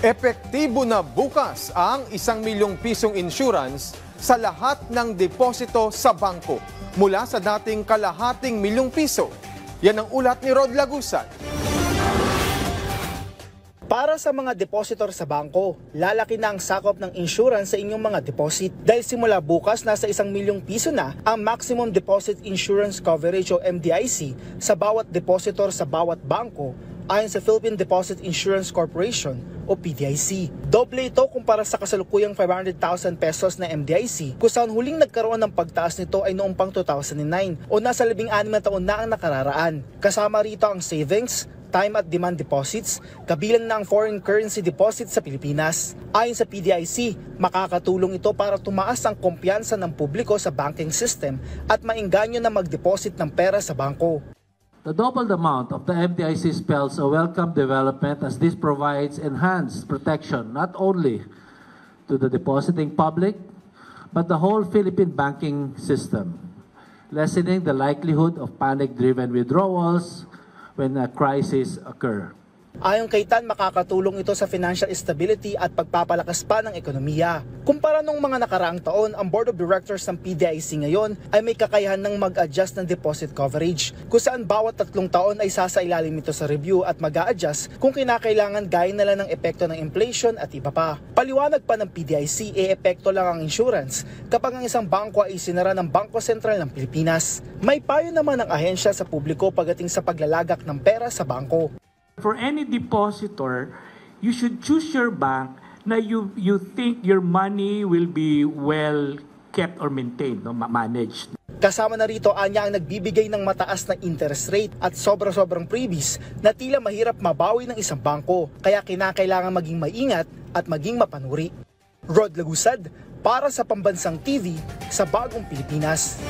Epektibo na bukas ang 1 milyong pisong insurance sa lahat ng deposito sa bangko mula sa dating kalahating milyong piso. Yan ang ulat ni Rod Lagusan. Para sa mga depositor sa bangko, lalaki na ang sakop ng insurance sa inyong mga deposit. Dahil simula bukas, nasa 1 milyong piso na ang Maximum Deposit Insurance Coverage o MDIC sa bawat depositor sa bawat bangko ayon sa Philippine Deposit Insurance Corporation o PDIC. Doble ito kumpara sa kasalukuyang 500,000 pesos na MDIC kung saan huling nagkaroon ng pagtaas nito ay noong pang 2009 o nasa 16 na taon na ang nakararaan. Kasama rito ang savings, time at demand deposits, kabilang na ang foreign currency deposits sa Pilipinas. Ayon sa PDIC, makakatulong ito para tumaas ang kumpiyansa ng publiko sa banking system at maengganyo na mag-deposit ng pera sa bangko. The doubled amount of the MDIC spells a welcome development as this provides enhanced protection not only to the depositing public but the whole Philippine banking system, lessening the likelihood of panic-driven withdrawals when a crisis occurs. Ayon kay Tan, makakatulong ito sa financial stability at pagpapalakas pa ng ekonomiya. Kumpara nung mga nakaraang taon, ang Board of Directors ng PDIC ngayon ay may kakayahan ng mag-adjust ng deposit coverage, kung saan bawat 3 taon ay sasailalim ito sa review at mag-a-adjust kung kinakailangan gaya nila ng epekto ng inflation at iba pa. Paliwanag pa ng PDIC, epekto lang ang insurance kapag ang isang bangko ay sinara ng Bangko Sentral ng Pilipinas. May payo naman ang ahensya sa publiko pagdating sa paglalagak ng pera sa bangko. For any depositor, you should choose your bank na you think your money will be well kept or maintained, no, managed. Kasama na rito anya ang nagbibigay ng mataas na interest rate at sobra-sobrang freebies na tila mahirap mabawi ng isang bangko, kaya kinakailangan maging maingat at maging mapanuri. Rod Lagusad para sa Pambansang TV sa Bagong Pilipinas.